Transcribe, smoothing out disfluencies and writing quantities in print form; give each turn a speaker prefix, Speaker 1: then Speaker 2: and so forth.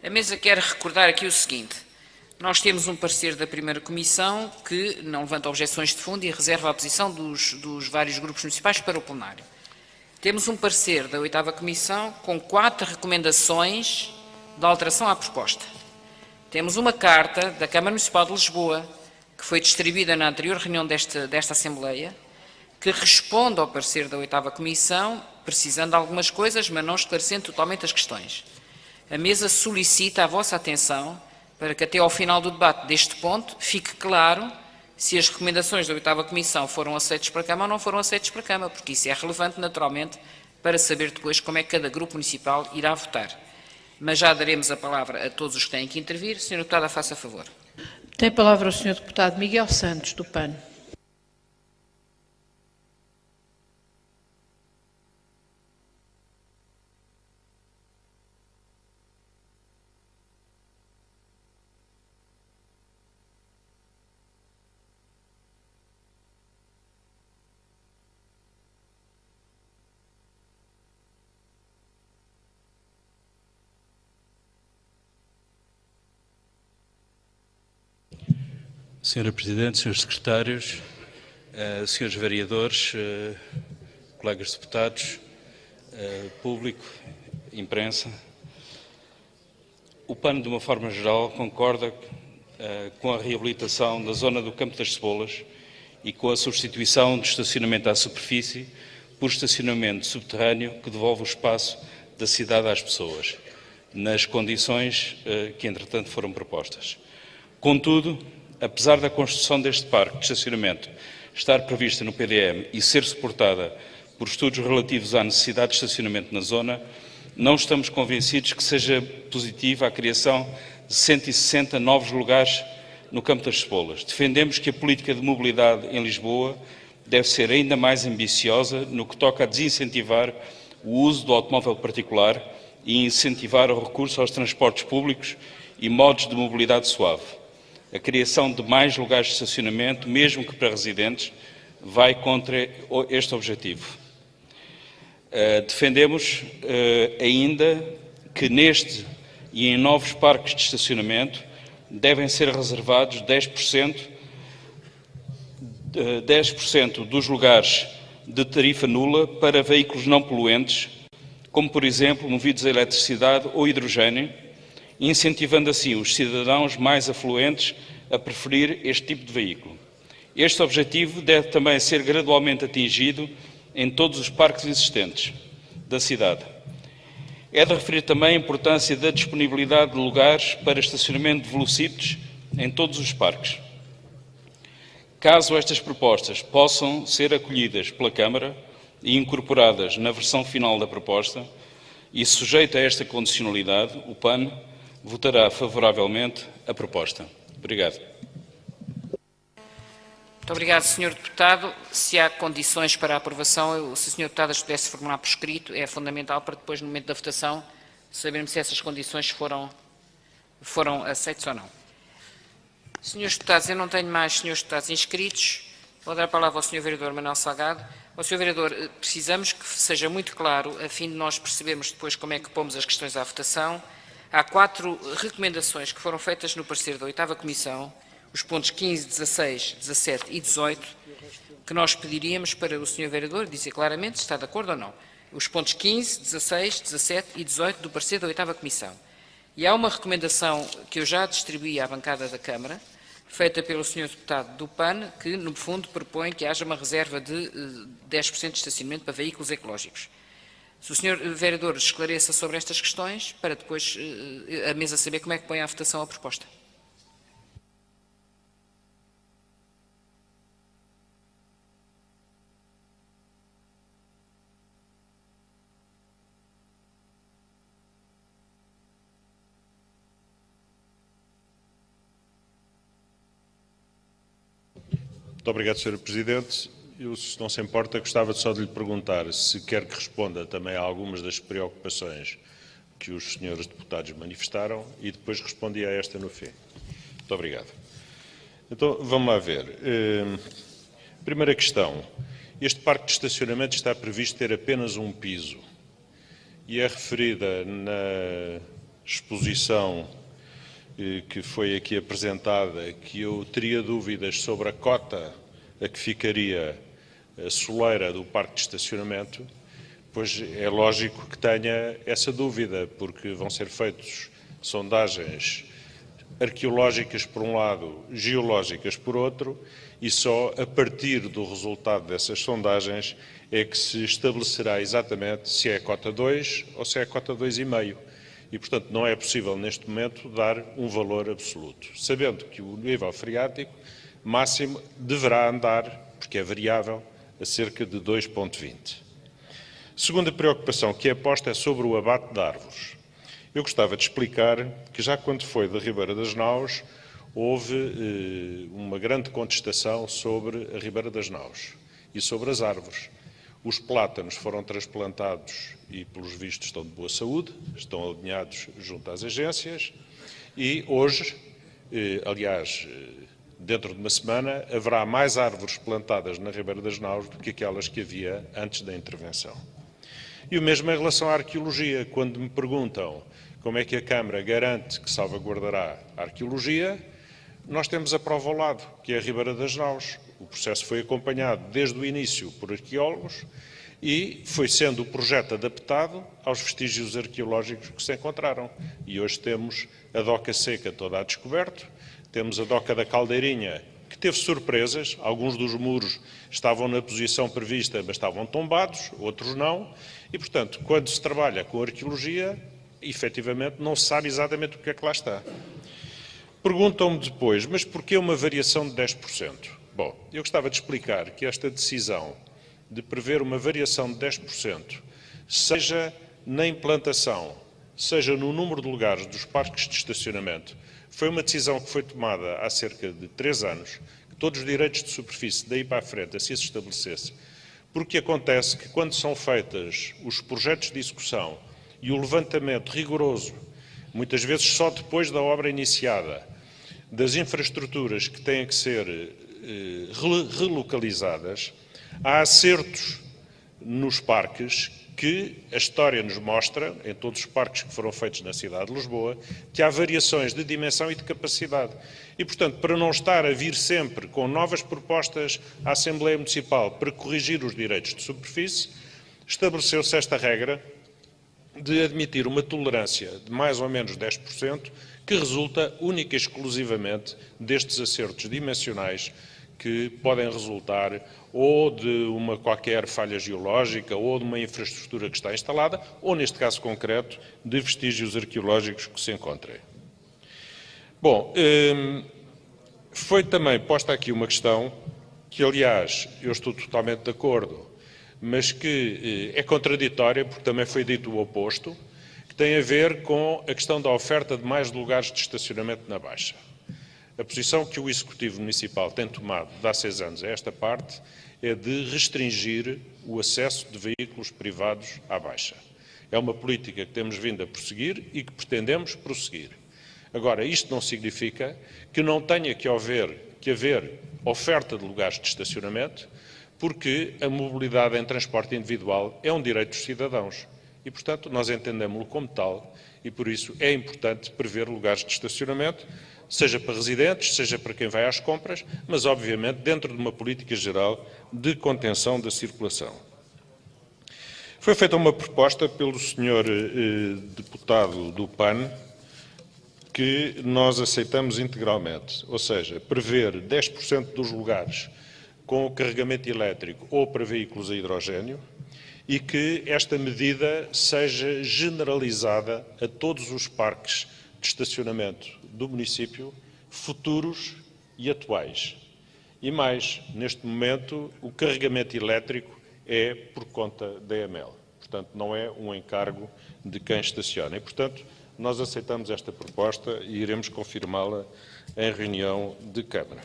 Speaker 1: A mesa quer recordar aqui o seguinte: nós temos um parecer da primeira comissão que não levanta objeções de fundo e reserva a posição dos vários grupos municipais para o plenário. Temos um parecer da oitava comissão com 4 recomendações de alteração à proposta. Temos uma carta da Câmara Municipal de Lisboa, que foi distribuída na anterior reunião desta Assembleia, que responde ao parecer da oitava comissão, precisando de algumas coisas, mas não esclarecendo totalmente as questões. A mesa solicita a vossa atenção para que até ao final do debate deste ponto fique claro se as recomendações da oitava comissão foram aceitas para a Câmara ou não foram aceitas para a Câmara, porque isso é relevante, naturalmente, para saber depois como é que cada grupo municipal irá votar. Mas já daremos a palavra a todos os que têm que intervir. Senhora Deputada, faça favor.
Speaker 2: Tem a palavra o Sr. Deputado Miguel Santos, do PAN.
Speaker 3: Senhora Presidente, Senhores Secretários, Senhores Vereadores, colegas deputados, público, imprensa, o PAN, de uma forma geral, concorda com a reabilitação da zona do Campo das Cebolas e com a substituição do estacionamento à superfície por estacionamento subterrâneo que devolve o espaço da cidade às pessoas, nas condições que, entretanto, foram propostas. Contudo, apesar da construção deste parque de estacionamento estar prevista no PDM e ser suportada por estudos relativos à necessidade de estacionamento na zona, não estamos convencidos que seja positiva a criação de 160 novos lugares no Campo das Cebolas. Defendemos que a política de mobilidade em Lisboa deve ser ainda mais ambiciosa no que toca a desincentivar o uso do automóvel particular e incentivar o recurso aos transportes públicos e modos de mobilidade suave. A criação de mais lugares de estacionamento, mesmo que para residentes, vai contra este objetivo. Defendemos ainda que neste e em novos parques de estacionamento devem ser reservados 10% dos lugares de tarifa nula para veículos não poluentes, como, por exemplo, movidos a eletricidade ou hidrogênio, incentivando assim os cidadãos mais afluentes a preferir este tipo de veículo. Este objetivo deve também ser gradualmente atingido em todos os parques existentes da cidade. É de referir também a importância da disponibilidade de lugares para estacionamento de velocípedes em todos os parques. Caso estas propostas possam ser acolhidas pela Câmara e incorporadas na versão final da proposta, e sujeita a esta condicionalidade, o PAN votará favoravelmente a proposta. Obrigado.
Speaker 1: Muito obrigado, Sr. Deputado. Se há condições para a aprovação, se a Sra. Deputada as pudesse formular por escrito, é fundamental para depois, no momento da votação, sabermos se essas condições foram aceitas ou não. Senhores Deputados, eu não tenho mais senhores deputados inscritos. Vou dar a palavra ao Sr. Vereador Manuel Salgado. Ao Sr. Vereador, precisamos que seja muito claro, a fim de nós percebermos depois como é que pomos as questões à votação. Há 4 recomendações que foram feitas no parecer da oitava Comissão, os pontos 15, 16, 17 e 18, que nós pediríamos para o Sr. Vereador dizer claramente se está de acordo ou não. Os pontos 15, 16, 17 e 18 do parecer da oitava Comissão. E há uma recomendação que eu já distribuí à bancada da Câmara, feita pelo Sr. Deputado do PAN, que, no fundo, propõe que haja uma reserva de 10% de estacionamento para veículos ecológicos. Se o Sr. Vereador esclareça sobre estas questões, para depois a mesa saber como é que põe à votação a proposta.
Speaker 4: Muito obrigado, Sr. Presidente. Eu, se não se importa, gostava só de lhe perguntar se quer que responda também a algumas das preocupações que os senhores deputados manifestaram e depois respondia a esta no fim. Muito obrigado. Então, vamos lá ver. Primeira questão. Este parque de estacionamento está previsto ter apenas um piso e é referida na exposição que foi aqui apresentada, que eu teria dúvidas sobre a cota a que ficaria a soleira do parque de estacionamento, pois é lógico que tenha essa dúvida, porque vão ser feitas sondagens arqueológicas por um lado, geológicas por outro, e só a partir do resultado dessas sondagens é que se estabelecerá exatamente se é a cota 2 ou se é a cota 2,5. E, portanto, não é possível neste momento dar um valor absoluto, sabendo que o nível freático máximo deverá andar, porque é variável, a cerca de 2,20. Segunda preocupação que é posta é sobre o abate de árvores. Eu gostava de explicar que já quando foi da Ribeira das Naus, houve uma grande contestação sobre a Ribeira das Naus e sobre as árvores. Os plátanos foram transplantados e, pelos vistos, estão de boa saúde, estão alinhados junto às agências e hoje, aliás, dentro de uma semana, haverá mais árvores plantadas na Ribeira das Naus do que aquelas que havia antes da intervenção. E o mesmo em relação à arqueologia. Quando me perguntam como é que a Câmara garante que salvaguardará a arqueologia, nós temos a prova ao lado, que é a Ribeira das Naus. O processo foi acompanhado desde o início por arqueólogos e foi sendo o projeto adaptado aos vestígios arqueológicos que se encontraram. E hoje temos a doca seca toda a descoberto, temos a doca da Caldeirinha, que teve surpresas, alguns dos muros estavam na posição prevista, mas estavam tombados, outros não, e, portanto, quando se trabalha com arqueologia, efetivamente não se sabe exatamente o que é que lá está. Perguntam-me depois, mas porquê uma variação de 10%? Bom, eu gostava de explicar que esta decisão de prever uma variação de 10%, seja na implantação, seja no número de lugares dos parques de estacionamento, foi uma decisão que foi tomada há cerca de 3 anos, que todos os direitos de superfície daí para a frente assim se estabelecesse, porque acontece que quando são feitas os projetos de execução e o levantamento rigoroso, muitas vezes só depois da obra iniciada, das infraestruturas que têm que ser relocalizadas, há acertos nos parques que a história nos mostra, em todos os parques que foram feitos na cidade de Lisboa, que há variações de dimensão e de capacidade. E, portanto, para não estar a vir sempre com novas propostas à Assembleia Municipal para corrigir os direitos de superfície, estabeleceu-se esta regra de admitir uma tolerância de mais ou menos 10%, que resulta única e exclusivamente destes acertos dimensionais que podem resultar ou de uma qualquer falha geológica ou de uma infraestrutura que está instalada, ou, neste caso concreto, de vestígios arqueológicos que se encontrem. Bom, foi também posta aqui uma questão que, aliás, eu estou totalmente de acordo, mas que é contraditória, porque também foi dito o oposto, que tem a ver com a questão da oferta de mais lugares de estacionamento na Baixa. A posição que o Executivo Municipal tem tomado de há 6 anos a esta parte é de restringir o acesso de veículos privados à Baixa. É uma política que temos vindo a prosseguir e que pretendemos prosseguir. Agora, isto não significa que não tenha que haver oferta de lugares de estacionamento, porque a mobilidade em transporte individual é um direito dos cidadãos e, portanto, nós entendemos-lo como tal e, por isso, é importante prever lugares de estacionamento, seja para residentes, seja para quem vai às compras, mas, obviamente, dentro de uma política geral de contenção da circulação. Foi feita uma proposta pelo Sr. Deputado do PAN, que nós aceitamos integralmente, ou seja, prever 10% dos lugares com carregamento elétrico ou para veículos a hidrogénio e que esta medida seja generalizada a todos os parques de estacionamento do município, futuros e atuais. E mais, neste momento, o carregamento elétrico é por conta da EML. Portanto, não é um encargo de quem estaciona. E, portanto, nós aceitamos esta proposta e iremos confirmá-la em reunião de Câmara.